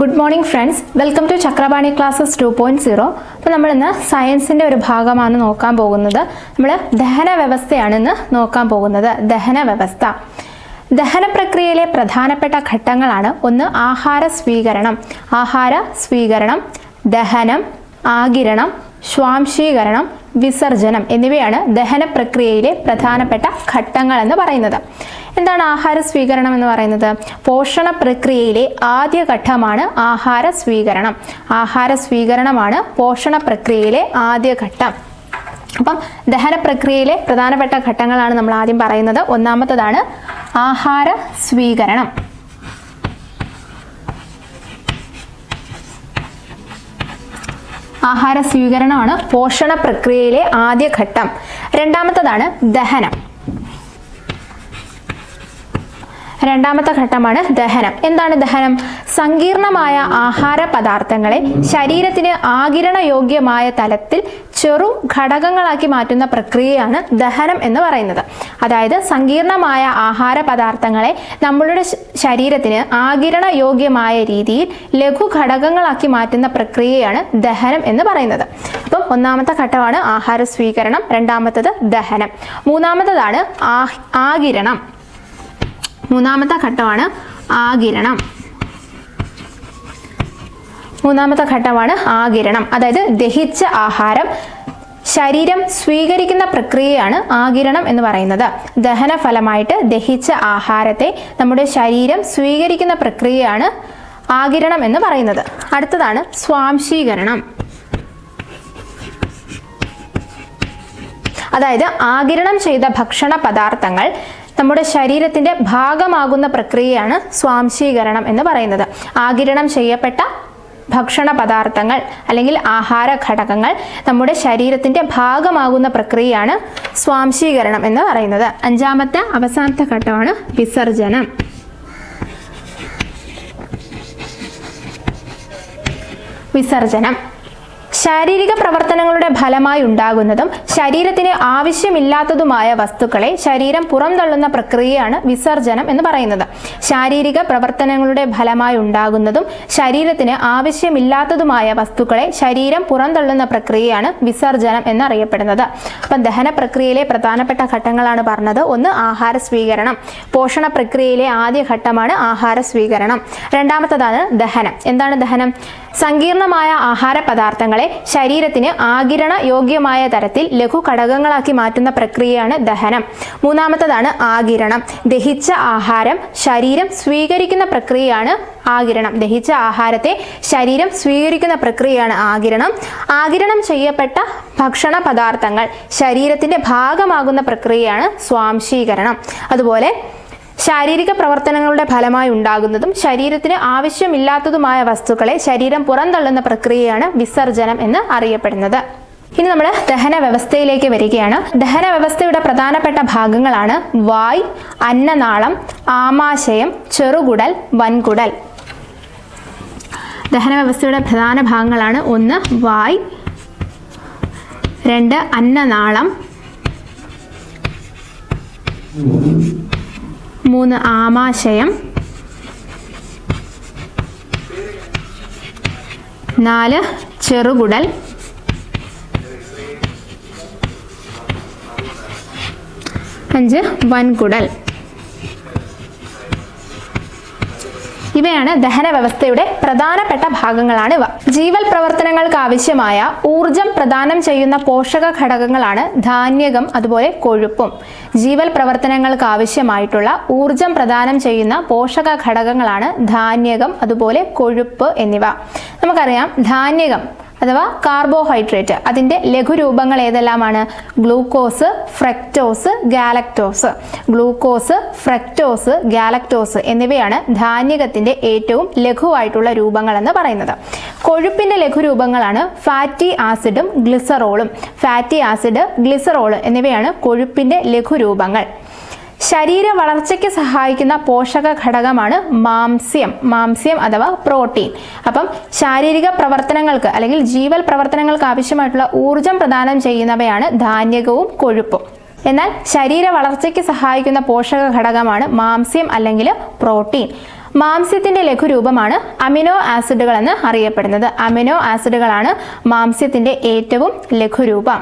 Good morning friends, welcome to Chakrapani classes 2.0. അപ്പോൾ നമ്മളിന്ന് സയൻസിൻ്റെ ഒരു ഭാഗമാണ് നോക്കാൻ പോകുന്നത്. നമ്മൾ ദഹന വ്യവസ്ഥയാണ് ഇന്ന് നോക്കാൻ പോകുന്നത്. ദഹന വ്യവസ്ഥ. ദഹന പ്രക്രിയയിലെ പ്രധാനപ്പെട്ട ഘട്ടങ്ങളാണ് ഒന്ന് ആഹാര സ്വീകരണം, ദഹനം, ആഗിരണം, സ്വാംശീകരണം, വിസർജനം എന്നിവയാണ് ദഹന പ്രക്രിയയിലെ പ്രധാനപ്പെട്ട ഘട്ടങ്ങൾ എന്ന് പറയുന്നത്. എന്താണ് ആഹാര സ്വീകരണം എന്ന് പറയുന്നത്? പോഷണ പ്രക്രിയയിലെ ആദ്യ ഘട്ടമാണ് ആഹാര സ്വീകരണമാണ് പോഷണ പ്രക്രിയയിലെ ആദ്യ ഘട്ടം. അപ്പം ദഹന പ്രക്രിയയിലെ പ്രധാനപ്പെട്ട ഘട്ടങ്ങളാണ് നമ്മൾ ആദ്യം പറയുന്നത്. ഒന്നാമത്തേതാണ് ആഹാര സ്വീകരണം. ആഹാര സ്വീകരണമാണ് പോഷണ പ്രക്രിയയിലെ ആദ്യ ഘട്ടം. രണ്ടാമത്തേതാണ് ദഹനം. രണ്ടാമത്തെ ഘട്ടമാണ് ദഹനം. എന്താണ് ദഹനം? സങ്കീർണമായ ആഹാര പദാർത്ഥങ്ങളെ ശരീരത്തിന് ആഗിരണ യോഗ്യമായ തലത്തിൽ ചെറു ഘടകങ്ങളാക്കി മാറ്റുന്ന പ്രക്രിയയാണ് ദഹനം എന്ന് പറയുന്നത്. അതായത് സങ്കീർണമായ ആഹാര പദാർത്ഥങ്ങളെ നമ്മളുടെ ശരീരത്തിന് ആഗിരണ യോഗ്യമായ രീതിയിൽ ലഘു ഘടകങ്ങളാക്കി മാറ്റുന്ന പ്രക്രിയയാണ് ദഹനം എന്ന് പറയുന്നത്. അപ്പം ഒന്നാമത്തെ ഘട്ടമാണ് ആഹാര സ്വീകരണം, രണ്ടാമത്തേത് ദഹനം. മൂന്നാമത്തേതാണ് ആഗിരണം. മൂന്നാമത്തെ ഘട്ടമാണ് ആഗിരണം. അതായത് ദഹിച്ച ആഹാരം ശരീരം സ്വീകരിക്കുന്ന പ്രക്രിയയാണ് ആഗിരണം എന്ന് പറയുന്നത്. ദഹന ഫലമായിട്ട് ദഹിച്ച ആഹാരത്തെ നമ്മുടെ ശരീരം സ്വീകരിക്കുന്ന പ്രക്രിയയാണ് ആഗിരണം എന്ന് പറയുന്നത്. അടുത്തതാണ് സ്വാംശീകരണം. അതായത് ആഗിരണം ചെയ്ത ഭക്ഷണ പദാർത്ഥങ്ങൾ നമ്മുടെ ശരീരത്തിന്റെ ഭാഗമാകുന്ന പ്രക്രിയയാണ് സ്വാംശീകരണം എന്ന് പറയുന്നത്. ആഗിരണം ചെയ്യപ്പെട്ട ഭക്ഷണ പദാർത്ഥങ്ങൾ അല്ലെങ്കിൽ ആഹാര ഘടകങ്ങൾ നമ്മുടെ ശരീരത്തിന്റെ ഭാഗമാകുന്ന പ്രക്രിയയാണ് സ്വാംശീകരണം എന്ന് പറയുന്നത്. അഞ്ചാമത്തെ അവസാനത്തെ ഘട്ടമാണ് വിസർജനം. ശാരീരിക പ്രവർത്തനങ്ങളുടെ ഫലമായി ഉണ്ടാകുന്നതും ശരീരത്തിന് ആവശ്യമില്ലാത്തതുമായ വസ്തുക്കളെ ശരീരം പുറന്തള്ളുന്ന പ്രക്രിയയാണ് വിസർജനം എന്ന് പറയുന്നത്. ശാരീരിക പ്രവർത്തനങ്ങളുടെ ഫലമായി ഉണ്ടാകുന്നതും ശരീരത്തിന് ആവശ്യമില്ലാത്തതുമായ വസ്തുക്കളെ ശരീരം പുറന്തള്ളുന്ന പ്രക്രിയയാണ് വിസർജനം എന്നറിയപ്പെടുന്നത്. അപ്പം ദഹന പ്രക്രിയയിലെ പ്രധാനപ്പെട്ട ഘട്ടങ്ങളാണ് പറഞ്ഞത്. ഒന്ന് ആഹാര സ്വീകരണം. പോഷണ പ്രക്രിയയിലെ ആദ്യ ഘട്ടമാണ് ആഹാര സ്വീകരണം. രണ്ടാമത്തേതാണ് ദഹനം. എന്താണ് ദഹനം? സങ്കീർണമായ ആഹാര പദാർത്ഥങ്ങളെ ശരീരത്തിന് ആഗിരണ യോഗ്യമായ തരത്തിൽ ലഘു ഘടകങ്ങളാക്കി മാറ്റുന്ന പ്രക്രിയയാണ് ദഹനം. മൂന്നാമത്തേതാണ് ആഗിരണം. ദഹിച്ച ആഹാരം ശരീരം സ്വീകരിക്കുന്ന പ്രക്രിയയാണ് ആഗിരണം. ദഹിച്ച ആഹാരത്തെ ശരീരം സ്വീകരിക്കുന്ന പ്രക്രിയയാണ് ആഗിരണം. ആഗിരണം ചെയ്യപ്പെട്ട ഭക്ഷണ പദാർത്ഥങ്ങൾ ശരീരത്തിന്റെ ഭാഗമാകുന്ന പ്രക്രിയയാണ് സ്വാംശീകരണം. അതുപോലെ ശാരീരിക പ്രവർത്തനങ്ങളുടെ ഫലമായി ഉണ്ടാകുന്നതും ശരീരത്തിന് ആവശ്യമില്ലാത്തതുമായ വസ്തുക്കളെ ശരീരം പുറന്തള്ളുന്ന പ്രക്രിയയാണ് വിസർജനം എന്ന് അറിയപ്പെടുന്നത്. ഇനി നമ്മൾ ദഹന വ്യവസ്ഥയിലേക്ക് വരികയാണ്. ദഹന വ്യവസ്ഥയുടെ പ്രധാനപ്പെട്ട ഭാഗങ്ങളാണ് വായ്, അന്നനാളം, ആമാശയം, ചെറുകുടൽ, വൻകുടൽ. ദഹന വ്യവസ്ഥയുടെ പ്രധാന ഭാഗങ്ങളാണ് ഒന്ന് വായ്, രണ്ട് അന്നനാളം, മൂന്ന് ആമാശയം, നാല് ചെറുകുടൽ, അഞ്ച് വൻകുടൽ. ഇവയാണ് ദഹന വ്യവസ്ഥയുടെ പ്രധാനപ്പെട്ട ഭാഗങ്ങളാണ് ഇവ. ജീവൽ പ്രവർത്തനങ്ങൾക്ക് ആവശ്യമായ ഊർജം പ്രദാനം ചെയ്യുന്ന പോഷക ഘടകങ്ങളാണ് ധാന്യകം അതുപോലെ കൊഴുപ്പും. ജീവൽ പ്രവർത്തനങ്ങൾക്ക് ആവശ്യമായിട്ടുള്ള ഊർജം പ്രദാനം ചെയ്യുന്ന പോഷക ഘടകങ്ങളാണ് ധാന്യകം അതുപോലെ കൊഴുപ്പ് എന്നിവ. നമുക്കറിയാം ധാന്യകം അഥവാ കാർബോഹൈഡ്രേറ്റ്, അതിൻ്റെ ലഘുരൂപങ്ങൾ ഏതെല്ലാമാണ്? ഗ്ലൂക്കോസ്, ഫ്രക്ടോസ്, ഗാലക്ടോസ് എന്നിവയാണ് ധാന്യകത്തിന്റെ ഏറ്റവും ലഘുവായിട്ടുള്ള രൂപങ്ങൾ എന്ന് പറയുന്നത്. കൊഴുപ്പിന്റെ ലഘുരൂപങ്ങളാണ് ഫാറ്റി ആസിഡും ഗ്ലിസറോളും. എന്നിവയാണ് കൊഴുപ്പിന്റെ ലഘുരൂപങ്ങൾ. ശരീര വളർച്ചയ്ക്ക് സഹായിക്കുന്ന പോഷക ഘടകമാണ് മാംസ്യം അഥവാ പ്രോട്ടീൻ. അപ്പം ശാരീരിക പ്രവർത്തനങ്ങൾക്ക് അല്ലെങ്കിൽ ജീവൽ പ്രവർത്തനങ്ങൾക്ക് ആവശ്യമായിട്ടുള്ള ഊർജം പ്രദാനം ചെയ്യുന്നവയാണ് ധാന്യകവും കൊഴുപ്പും. എന്നാൽ ശരീര വളർച്ചയ്ക്ക് സഹായിക്കുന്ന പോഷക ഘടകമാണ് മാംസ്യം അല്ലെങ്കിൽ പ്രോട്ടീൻ. മാംസ്യത്തിന്റെ ലഘുരൂപമാണ് അമിനോ ആസിഡുകൾ എന്ന് അറിയപ്പെടുന്നത്. അമിനോ ആസിഡുകളാണ് മാംസ്യത്തിന്റെ ഏറ്റവും ലഘുരൂപം.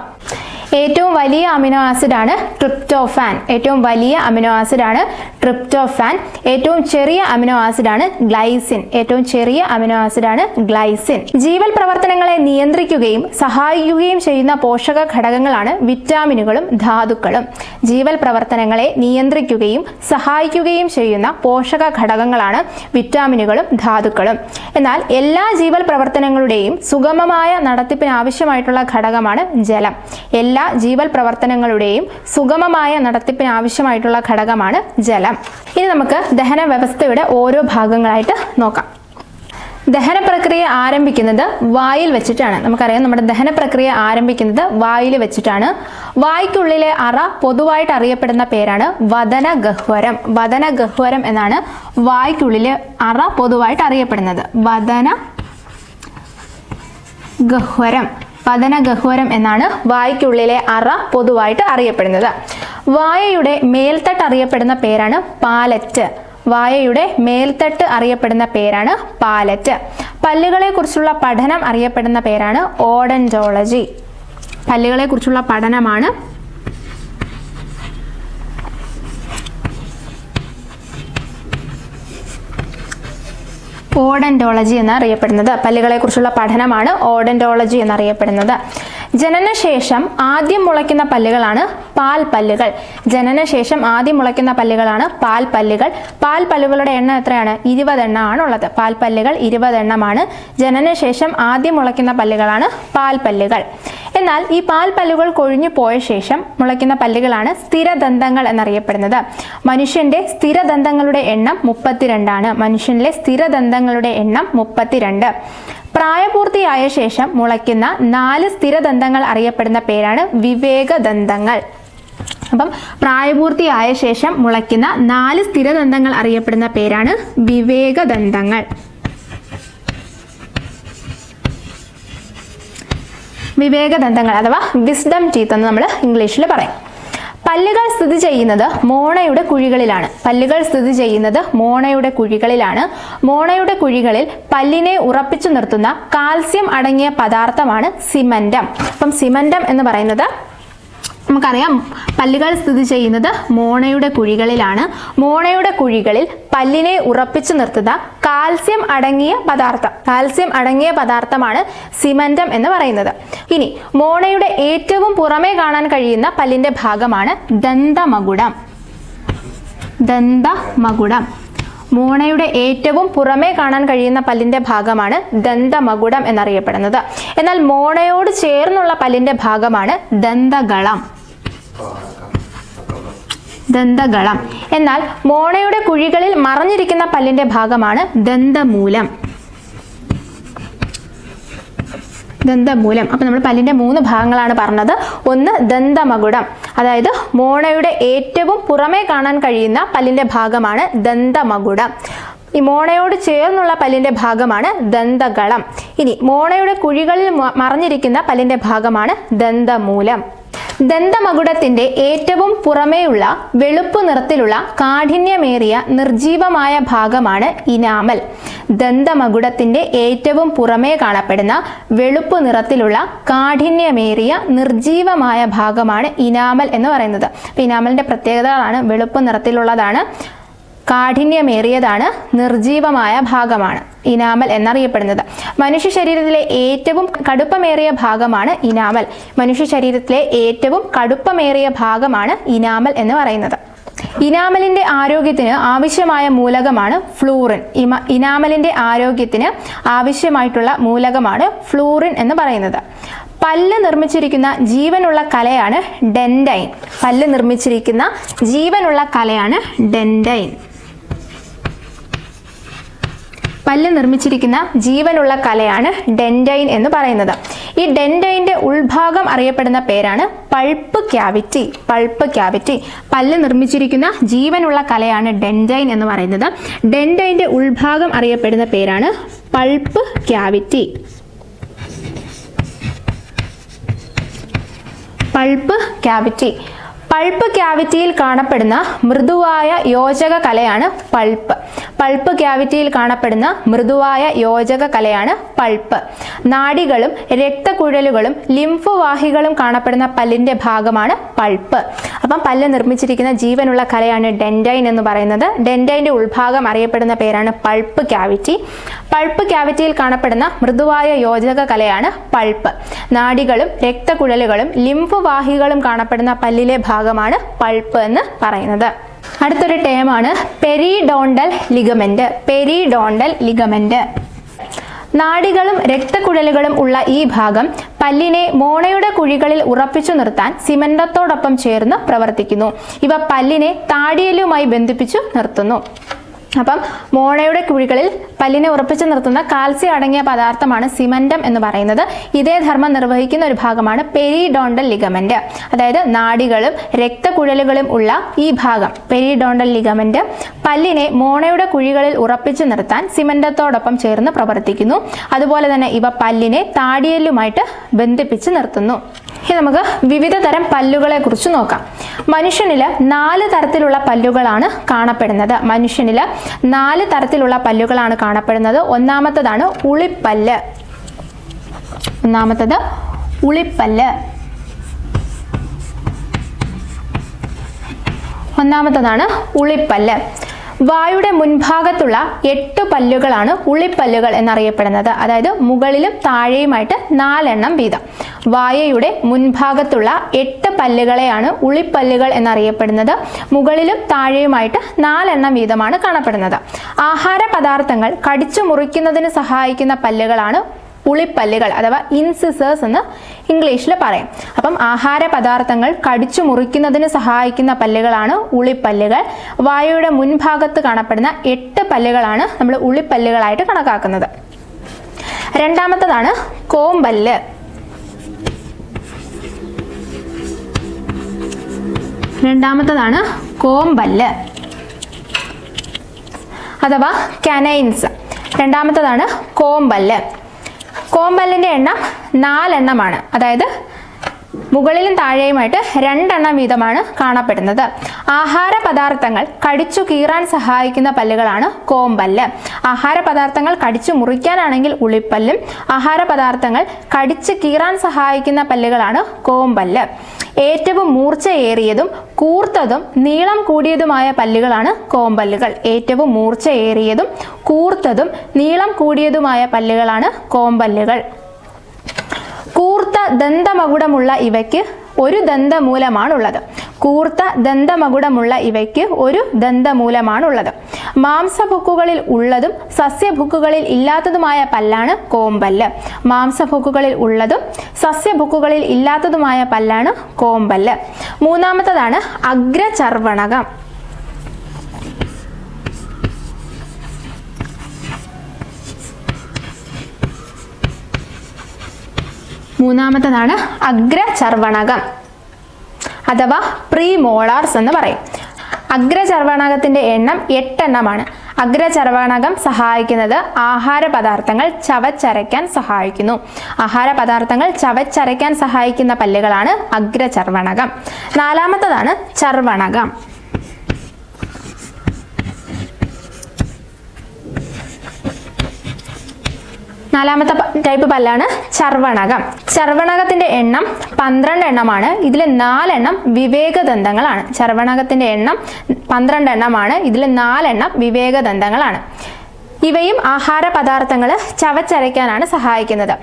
ഏറ്റവും വലിയ അമിനോ ആസിഡാണ് ട്രിപ്റ്റോഫാൻ. ഏറ്റവും വലിയ അമിനോ ആസിഡാണ് ട്രിപ്റ്റോഫാൻ. ഏറ്റവും ചെറിയ അമിനോ ആസിഡാണ് ഗ്ലൈസിൻ. ഏറ്റവും ചെറിയ അമിനോ ആസിഡാണ് ഗ്ലൈസിൻ. ജീവൽ പ്രവർത്തനങ്ങളെ നിയന്ത്രിക്കുകയും സഹായിക്കുകയും ചെയ്യുന്ന പോഷക ഘടകങ്ങളാണ് വിറ്റാമിനുകളും ധാതുക്കളും. ജീവൽ പ്രവർത്തനങ്ങളെ നിയന്ത്രിക്കുകയും സഹായിക്കുകയും ചെയ്യുന്ന പോഷക ഘടകങ്ങളാണ് വിറ്റാമിനുകളും ധാതുക്കളും. എന്നാൽ എല്ലാ ജീവൽ പ്രവർത്തനങ്ങളുടെയും സുഗമമായ നടത്തിപ്പിന് ആവശ്യമായിട്ടുള്ള ഘടകമാണ് ജലം. എല്ലാ ജീവൽ പ്രവർത്തനങ്ങളുടെയും സുഗമമായ നടത്തിപ്പിന് ആവശ്യമായിട്ടുള്ള ഘടകമാണ് ജലം. ഇനി നമുക്ക് ദഹന വ്യവസ്ഥയുടെ ഓരോ ഭാഗങ്ങളായിട്ട് നോക്കാം. ദഹന പ്രക്രിയ ആരംഭിക്കുന്നത് വായിൽ വെച്ചിട്ടാണ്. നമുക്കറിയാം നമ്മുടെ ദഹന പ്രക്രിയ ആരംഭിക്കുന്നത് വായിൽ വെച്ചിട്ടാണ്. വായ്ക്കുള്ളിലെ അറ പൊതുവായിട്ട് അറിയപ്പെടുന്ന പേരാണ് വദനഗഹ്വരം. വദനഗഹ്വരം എന്നാണ് വായ്ക്കുള്ളിലെ അറ പൊതുവായിട്ട് അറിയപ്പെടുന്നത്. വദനഗഹ്വരം. വദനഗഹ്വരം എന്നാണ് വായ്ക്കുള്ളിലെ അറ പൊതുവായിട്ട് അറിയപ്പെടുന്നത്. വായയുടെ മേൽത്തട്ട് അറിയപ്പെടുന്ന പേരാണ് പാലറ്റ്. വായയുടെ മേൽത്തട്ട് അറിയപ്പെടുന്ന പേരാണ് പാലറ്റ്. പല്ലുകളെ കുറിച്ചുള്ള പഠനം അറിയപ്പെടുന്ന പേരാണ് ഓഡന്റോളജി. പല്ലുകളെ കുറിച്ചുള്ള പഠനമാണ് ഓഡന്റോളജി എന്നറിയപ്പെടുന്നത്. പല്ലുകളെ കുറിച്ചുള്ള പഠനമാണ് ഓഡന്റോളജി എന്നറിയപ്പെടുന്നത്. ജനനശേഷം ആദ്യം മുളയ്ക്കുന്ന പല്ലുകളാണ് പാൽപ്പല്ലുകൾ. ജനനശേഷം ആദ്യം മുളയ്ക്കുന്ന പല്ലുകളാണ് പാൽപ്പല്ലുകൾ. പാൽപ്പല്ലുകളുടെ എണ്ണം എത്രയാണ്? 20 എണ്ണമാണ് ഉള്ളത്. പാൽപ്പല്ലുകൾ 20 എണ്ണമാണ്. ജനനശേഷം ആദ്യം മുളയ്ക്കുന്ന പല്ലുകളാണ് പാൽപ്പല്ലുകൾ. എന്നാൽ ഈ പാൽപ്പല്ലുകൾ കൊഴിഞ്ഞു പോയ ശേഷം മുളയ്ക്കുന്ന പല്ലുകളാണ് സ്ഥിരദന്തങ്ങൾ എന്നറിയപ്പെടുന്നത്. മനുഷ്യന്റെ സ്ഥിരദന്തങ്ങളുടെ എണ്ണം 32 ആണ്. മനുഷ്യനിലെ സ്ഥിരദന്തങ്ങളുടെ എണ്ണം 32. പ്രായപൂർത്തിയായ ശേഷം മുളയ്ക്കുന്ന 4 സ്ഥിരദന്തങ്ങൾ അറിയപ്പെടുന്ന പേരാണ് വിവേകദന്തങ്ങൾ. അപ്പം പ്രായപൂർത്തിയായ ശേഷം മുളയ്ക്കുന്ന 4 സ്ഥിരദന്തങ്ങൾ അറിയപ്പെടുന്ന പേരാണ് വിവേകദന്തങ്ങൾ. വിവേകദന്തങ്ങൾ അഥവാ വിസ്ഡം ടീത്ത് എന്ന് നമ്മൾ ഇംഗ്ലീഷിൽ പറയും. പല്ലുകൾ സ്ഥിതി ചെയ്യുന്നത് മോണയുടെ കുഴികളിലാണ്. പല്ലുകൾ സ്ഥിതി ചെയ്യുന്നത് മോണയുടെ കുഴികളിലാണ്. മോണയുടെ കുഴികളിൽ പല്ലിനെ ഉറപ്പിച്ചു നിർത്തുന്ന കാൽസ്യം അടങ്ങിയ പദാർത്ഥമാണ് സിമന്റം. അപ്പം സിമന്റം എന്ന് പറയുന്നത് നമുക്കറിയാം പല്ലുകൾ സ്ഥിതി ചെയ്യുന്നത് മോണയുടെ കുഴികളിലാണ്. മോണയുടെ കുഴികളിൽ പല്ലിനെ ഉറപ്പിച്ചു നിർത്തുന്ന കാൽസ്യം അടങ്ങിയ പദാർത്ഥമാണ് സിമന്റം എന്ന് പറയുന്നത്. ഇനി മോണയുടെ ഏറ്റവും പുറമേ കാണാൻ കഴിയുന്ന പല്ലിന്റെ ഭാഗമാണ് ദന്തമകുടം. ദന്തമകുടം. മോണയുടെ ഏറ്റവും പുറമേ കാണാൻ കഴിയുന്ന പല്ലിന്റെ ഭാഗമാണ് ദന്തമകുടം എന്നറിയപ്പെടുന്നത്. എന്നാൽ മോണയോട് ചേർന്നുള്ള പല്ലിന്റെ ഭാഗമാണ് ദന്തഗളം. ദന്തഗളം. എന്നാൽ മോണയുടെ കുഴികളിൽ മറഞ്ഞിരിക്കുന്ന പല്ലിന്റെ ഭാഗമാണ് ദന്തമൂലം. ദന്തമൂലം. അപ്പൊ നമ്മൾ പല്ലിന്റെ 3 ഭാഗങ്ങളാണ് പറഞ്ഞത്. ഒന്ന് ദന്തമകുടം, അതായത് മോണയുടെ ഏറ്റവും പുറമേ കാണാൻ കഴിയുന്ന പല്ലിന്റെ ഭാഗമാണ് ദന്തമകുടം. ഈ മോണയോട് ചേർന്നുള്ള പല്ലിന്റെ ഭാഗമാണ് ദന്തഗളം. ഇനി മോണയുടെ കുഴികളിൽ മറഞ്ഞിരിക്കുന്ന പല്ലിന്റെ ഭാഗമാണ് ദന്തമൂലം. ദന്തമകുടത്തിന്റെ ഏറ്റവും പുറമേയുള്ള വെളുപ്പ് നിറത്തിലുള്ള കാഠിന്യമേറിയ നിർജീവമായ ഭാഗമാണ് ഇനാമൽ. ദന്തമകുടത്തിന്റെ ഏറ്റവും പുറമേ കാണപ്പെടുന്ന വെളുപ്പ് നിറത്തിലുള്ള കാഠിന്യമേറിയ നിർജീവമായ ഭാഗമാണ് ഇനാമൽ എന്ന് പറയുന്നത്. ഇനാമലിന്റെ പ്രത്യേകതകളാണ് വെളുപ്പ് നിറത്തിലുള്ളതാണ്, കാഠിന്യമേറിയതാണ്, നിർജീവമായ ഭാഗമാണ് ഇനാമൽ എന്നറിയപ്പെടുന്നത്. മനുഷ്യ ശരീരത്തിലെ ഏറ്റവും കടുപ്പമേറിയ ഭാഗമാണ് ഇനാമൽ. മനുഷ്യ ശരീരത്തിലെ ഏറ്റവും കടുപ്പമേറിയ ഭാഗമാണ് ഇനാമൽ എന്ന് പറയുന്നത്. ഇനാമലിന്റെ ആരോഗ്യത്തിന് ആവശ്യമായ മൂലകമാണ് ഫ്ലൂറിൻ. ഇനാമലിന്റെ ആരോഗ്യത്തിന് ആവശ്യമായിട്ടുള്ള മൂലകമാണ് ഫ്ലൂറിൻ എന്ന് പറയുന്നത്. പല്ല് നിർമ്മിച്ചിരിക്കുന്ന ജീവനുള്ള കലയാണ് ഡെൻഡൈൻ. പല്ല് നിർമ്മിച്ചിരിക്കുന്ന ജീവനുള്ള കലയാണ് ഡെൻഡൈൻ. പല്ല് നിർമ്മിച്ചിരിക്കുന്ന ജീവനുള്ള കലയാണ് ഡെൻഡൈൻ എന്ന് പറയുന്നത്. ഈ ഡെൻഡൈന്റെ ഉൾഭാഗം അറിയപ്പെടുന്ന പേരാണ് പൾപ്പ് ക്യാവിറ്റി. Pulp cavity. പല്ല് നിർമ്മിച്ചിരിക്കുന്ന ജീവനുള്ള കലയാണ് ഡെൻഡൈൻ എന്ന് പറയുന്നത്. ഡെൻഡൈന്റെ ഉൾഭാഗം അറിയപ്പെടുന്ന പേരാണ് pulp cavity. Pulp cavity. Pulp ക്യാവിറ്റിയിൽ കാണപ്പെടുന്ന മൃദുവായ യോജക കലയാണ് പൾപ്പ്. പൾപ്പ് ക്യാവിറ്റിയിൽ കാണപ്പെടുന്ന മൃദുവായ യോജക കലയാണ് പൾപ്പ്. നാഡികളും രക്തക്കുഴലുകളും ലിംഫ് വാഹികളും കാണപ്പെടുന്ന പല്ലിന്റെ ഭാഗമാണ് പൾപ്പ്. അപ്പം പല്ല് നിർമ്മിച്ചിരിക്കുന്ന ജീവനുള്ള കലയാണ് ഡെൻഡൈൻ എന്ന് പറയുന്നത്. ഡെൻഡൈന്റെ ഉൾഭാഗം അറിയപ്പെടുന്ന പേരാണ് പൾപ്പ് ക്യാവിറ്റി. പൾപ്പ് ക്യാവിറ്റിയിൽ കാണപ്പെടുന്ന മൃദുവായ യോജക കലയാണ് പൾപ്പ്. നാഡികളും രക്തക്കുഴലുകളും ലിംഫ് വാഹികളും കാണപ്പെടുന്ന പല്ലിലെ ഭാഗമാണ് പൾപ്പ് എന്ന് പറയുന്നത്. അടുത്തൊരു ടേമാണ് പെരിഡോണ്ടൽ ലിഗമെന്റ്. Periodontal ligament. നാഡികളും രക്തക്കുഴലുകളും ഉള്ള ഈ ഭാഗം പല്ലിനെ മോണയുടെ കുഴികളിൽ ഉറപ്പിച്ചു നിർത്താൻ സിമന്റത്തോടൊപ്പം ചേർന്ന് പ്രവർത്തിക്കുന്നു. ഇവ പല്ലിനെ താടിയെല്ലുമായി ബന്ധിപ്പിച്ചു നിർത്തുന്നു. അപ്പം മോണയുടെ കുഴികളിൽ പല്ലിനെ ഉറപ്പിച്ചു നിർത്തുന്ന കാൽസ്യം അടങ്ങിയ പദാർത്ഥമാണ് സിമന്റം എന്ന് പറയുന്നത്. ഇതേ ധർമ്മം നിർവഹിക്കുന്ന ഒരു ഭാഗമാണ് പെരിഡോണ്ടൽ ലിഗമെന്റ്. അതായത് നാഡികളും രക്തക്കുഴലുകളും ഉള്ള ഈ ഭാഗം പെരിഡോണ്ടൽ ലിഗമെന്റ് പല്ലിനെ മോണയുടെ കുഴികളിൽ ഉറപ്പിച്ചു നിർത്താൻ സിമന്റത്തോടൊപ്പം ചേർന്ന് പ്രവർത്തിക്കുന്നു. അതുപോലെ തന്നെ ഇവ പല്ലിനെ താടിയെല്ലുമായിട്ട് ബന്ധിപ്പിച്ച് നിർത്തുന്നു. ഇനി നമുക്ക് വിവിധ തരം പല്ലുകളെ കുറിച്ച് നോക്കാം. മനുഷ്യനില് 4 തരത്തിലുള്ള പല്ലുകളാണ് കാണപ്പെടുന്നത്. മനുഷ്യനില് 4 തരത്തിലുള്ള പല്ലുകളാണ് കാണപ്പെടുന്നത്. ഒന്നാമത്തതാണ് ഉളിപ്പല്ല്. ഉളിപ്പല്ല്. വായുടെ മുൻഭാഗത്തുള്ള 8 പല്ലുകളാണ് ഉളിപ്പല്ലുകൾ എന്നറിയപ്പെടുന്നത്. അതായത് മുകളിലും താഴെയുമായിട്ട് 4 എണ്ണം വീതം. വായയുടെ മുൻഭാഗത്തുള്ള 8 പല്ലുകളെയാണ് ഉളിപ്പല്ലുകൾ എന്നറിയപ്പെടുന്നത്. മുകളിലും താഴെയുമായിട്ട് 4 എണ്ണം വീതമാണ് കാണപ്പെടുന്നത്. ആഹാര പദാർത്ഥങ്ങൾ കടിച്ചു മുറിക്കുന്നതിന് സഹായിക്കുന്ന പല്ലുകളാണ് ഉളിപ്പല്ലുകൾ അഥവാ ഇൻസിസേഴ്സ് എന്ന് ഇംഗ്ലീഷിൽ പറയും. അപ്പം ആഹാര പദാർത്ഥങ്ങൾ കടിച്ചു മുറിക്കുന്നതിന് സഹായിക്കുന്ന പല്ലുകളാണ് ഉളിപ്പല്ലുകൾ. വായയുടെ മുൻഭാഗത്ത് കാണപ്പെടുന്ന 8 പല്ലുകളാണ് നമ്മൾ ഉളിപ്പല്ലുകളായിട്ട് കണക്കാക്കുന്നത്. രണ്ടാമത്തതാണ് കോമ്പല്ല്. അഥവാ കനൈൻസ്. രണ്ടാമത്തതാണ് കോമ്പല്ല്. കോമ്പല്ലിന്റെ എണ്ണം 4 എണ്ണമാണ്. അതായത് മുകളിലും താഴെയുമായിട്ട് 2 എണ്ണം വീതമാണ് കാണപ്പെടുന്നത്. ആഹാര പദാർത്ഥങ്ങൾ കടിച്ചു കീറാൻ സഹായിക്കുന്ന പല്ലുകളാണ് കോമ്പല്ല്. ആഹാര പദാർത്ഥങ്ങൾ കടിച്ചു മുറിക്കാനാണെങ്കിൽ ഉളിപ്പല്ലും, ആഹാര പദാർത്ഥങ്ങൾ കടിച്ചു കീറാൻ സഹായിക്കുന്ന പല്ലുകളാണ് കോമ്പല്ല്. ഏറ്റവും മൂർച്ചയേറിയതും കൂർത്തതും നീളം കൂടിയതുമായ പല്ലുകളാണ് കോമ്പല്ലുകൾ. ഏറ്റവും മൂർച്ചയേറിയതും കൂർത്തതും നീളം കൂടിയതുമായ പല്ലുകളാണ് കോമ്പല്ലുകൾ. കൂർത്ത ദന്തമകുടമുള്ള ഇവയ്ക്ക് ഒരു ദന്തമൂലമാണുള്ളത്. മാംസഭുക്കുകളിൽ ഉള്ളതും സസ്യഭുക്കുകളിൽ ഇല്ലാത്തതുമായ പല്ലാണ് കോമ്പല്ല്. മൂന്നാമത്തതാണ് അഗ്രചർവണകം. അഥവാ പ്രീമോളാർസ് എന്ന് പറയും. അഗ്രചർവണകത്തിന്റെ എണ്ണം 8 എണ്ണമാണ്. അഗ്രചർവണകം സഹായിക്കുന്നത് ആഹാര പദാർത്ഥങ്ങൾ ചവച്ചരയ്ക്കാൻ സഹായിക്കുന്ന പല്ലുകളാണ് അഗ്രചർവണകം. നാലാമത്തതാണ് ചർവണകം. നാലാമത്തെ ടൈപ്പ് പല്ലാണ് ചർവണകം. ചർവണകത്തിന്റെ എണ്ണം 12 എണ്ണമാണ്. ഇതിൽ 4 എണ്ണം വിവേകദന്തങ്ങളാണ്. ചർവണകത്തിന്റെ എണ്ണം 12 എണ്ണമാണ്. ഇതിൽ 4 എണ്ണം വിവേകദന്തങ്ങളാണ്. ഇവയും ആഹാര പദാർത്ഥങ്ങൾ ചവച്ചരയ്ക്കാനാണ് സഹായിക്കുന്നത്.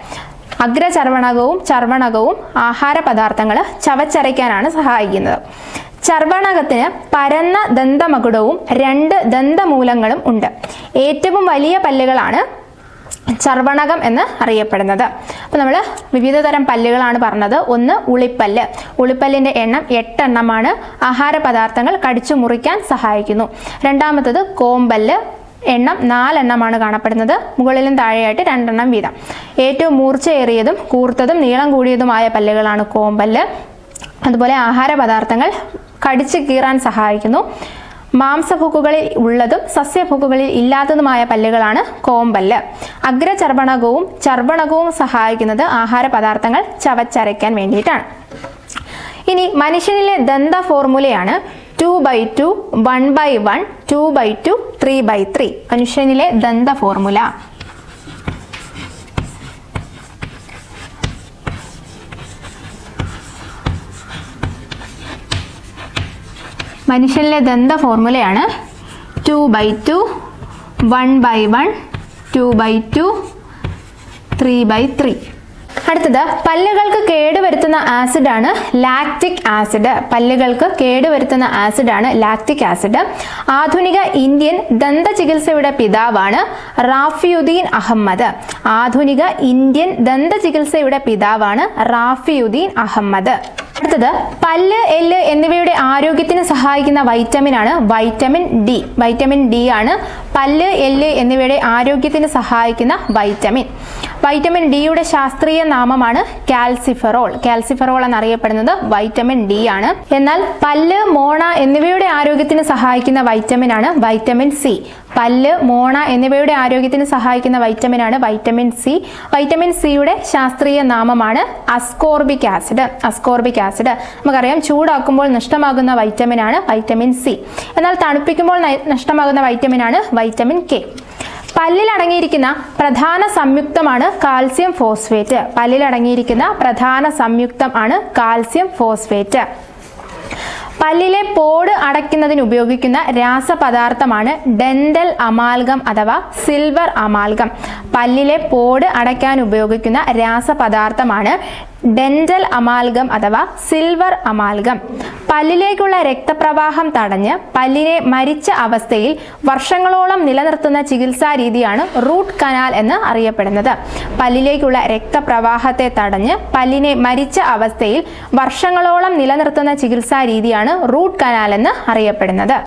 അഗ്രചർവണകവും ചർവണകവും ആഹാര പദാർത്ഥങ്ങൾ ചവച്ചരയ്ക്കാനാണ് സഹായിക്കുന്നത്. ചർവണകത്തിന് പരന്ന ദന്തമകുടവും 2 ദന്തമൂലങ്ങളും ഉണ്ട്. ഏറ്റവും വലിയ പല്ലുകളാണ് ചർവണകം എന്ന് അറിയപ്പെടുന്നത്. അപ്പോൾ നമ്മൾ വിവിധ തരം പല്ലുകളാണ് പറഞ്ഞത്. ഒന്ന് ഉളിപ്പല്ല്. ഉളിപ്പല്ലിന്റെ എണ്ണം 8 എണ്ണമാണ്. ആഹാര പദാർത്ഥങ്ങൾ കടിച്ചു മുറിക്കാൻ സഹായിക്കുന്നു. രണ്ടാമത്തത് കോമ്പല്ല്. എണ്ണം 4 എണ്ണമാണ് കാണപ്പെടുന്നത്. മുകളിലും താഴെയായിട്ട് 2 എണ്ണം വീതം. ഏറ്റവും മൂർച്ചയേറിയതും കൂർത്തതും നീളം കൂടിയതുമായ പല്ലുകളാണ് കോമ്പല്ല്. അതുപോലെ ആഹാര പദാർത്ഥങ്ങൾ കടിച്ചു കീറാൻ സഹായിക്കുന്നു. മാംസഭുക്കുകളിൽ ഉള്ളതും സസ്യഭുക്കുകളിൽ ഇല്ലാത്തതുമായ പല്ലുകളാണ് കോമ്പല്ല്. അഗ്രചർവണകവും ചർവണകവും സഹായിക്കുന്നത് ആഹാര പദാർത്ഥങ്ങൾ ചവച്ചരയ്ക്കാൻ വേണ്ടിയിട്ടാണ്. ഇനി മനുഷ്യനിലെ ദന്ത ഫോർമുലയാണ് 2/2, 1/1, 2/2, 3/3. മനുഷ്യനിലെ ദന്ത ഫോർമുല. മനുഷ്യനിലെ ദന്ത ഫോർമുലയാണ് 2/2, 1/1, 2/2, 3/3. അടുത്തത് പല്ലുകൾക്ക് കേടുവരുത്തുന്ന ആസിഡാണ് ലാക്റ്റിക് ആസിഡ്. പല്ലുകൾക്ക് കേടുവരുത്തുന്ന ആസിഡാണ് ലാക്റ്റിക് ആസിഡ്. ആധുനിക ഇന്ത്യൻ ദന്ത ചികിത്സയുടെ പിതാവാണ് റാഫിയുദ്ദീൻ അഹമ്മദ്. ആധുനിക ഇന്ത്യൻ ദന്ത ചികിത്സയുടെ പിതാവാണ് റാഫിയുദ്ദീൻ അഹമ്മദ്. അടുത്തത് പല്ല്, എല്ല് എന്നിവയുടെ ആരോഗ്യത്തിന് സഹായിക്കുന്ന വൈറ്റമിനാണ് വൈറ്റമിൻ ഡി. വൈറ്റമിൻ ഡി ആണ് പല്ല്, എല്ല് എന്നിവയുടെ ആരോഗ്യത്തിന് സഹായിക്കുന്ന വൈറ്റമിൻ. വൈറ്റമിൻ ഡിയുടെ ശാസ്ത്രീയ നാമമാണ് കാൽസിഫെറോൾ. കാൽസിഫെറോൾ എന്നറിയപ്പെടുന്നത് വൈറ്റമിൻ ഡി ആണ്. എന്നാൽ പല്ല്, മോണ എന്നിവയുടെ ആരോഗ്യത്തിന് സഹായിക്കുന്ന വൈറ്റമിനാണ് വൈറ്റമിൻ സി. പല്ല്, മോണ എന്നിവയുടെ ആരോഗ്യത്തിന് സഹായിക്കുന്ന വൈറ്റമിനാണ് വൈറ്റമിൻ സി. വൈറ്റമിൻ സിയുടെ ശാസ്ത്രീയ നാമമാണ് അസ്കോർബിക് ആസിഡ്. അസ്കോർബിക് ആസിഡ് നമുക്കറിയാം ചൂടാക്കുമ്പോൾ നഷ്ടമാകുന്ന വൈറ്റമിനാണ് വൈറ്റമിൻ സി. എന്നാൽ തണുപ്പിക്കുമ്പോൾ നഷ്ടമാകുന്ന വൈറ്റമിനാണ് വൈറ്റമിൻ കെ. പല്ലിൽ അടങ്ങിയിരിക്കുന്ന പ്രധാന സംയുക്തമാണ് കാൽസ്യം ഫോസ്ഫേറ്റ്. പല്ലിൽ അടങ്ങിയിരിക്കുന്ന പ്രധാന സംയുക്തം ആണ് കാൽസ്യം ഫോസ്ഫേറ്റ്. പല്ലിലെ പോട് അടയ്ക്കുന്നതിന് ഉപയോഗിക്കുന്ന രാസപദാർത്ഥമാണ് ഡെന്റൽ അമാൽഗം അഥവാ സിൽവർ അമാൽഗം. പല്ലിലെ പോട് അടയ്ക്കാൻ ഉപയോഗിക്കുന്ന രാസപദാർത്ഥമാണ് ഡെന്റൽ അമാൽഗം അഥവാ സിൽവർ അമാൽഗം. പല്ലിലേക്കുള്ള രക്തപ്രവാഹം തടഞ്ഞ് പല്ലിനെ മരിച്ച അവസ്ഥയിൽ വർഷങ്ങളോളം നിലനിർത്തുന്ന ചികിത്സാ രീതിയാണ് റൂട്ട് കനാൽ എന്ന് അറിയപ്പെടുന്നത്. പല്ലിലേക്കുള്ള രക്തപ്രവാഹത്തെ തടഞ്ഞ് പല്ലിനെ മരിച്ച അവസ്ഥയിൽ വർഷങ്ങളോളം നിലനിർത്തുന്ന ചികിത്സാ രീതിയാണ് റൂട്ട് കനാൽ എന്ന് അറിയപ്പെടുന്നത്.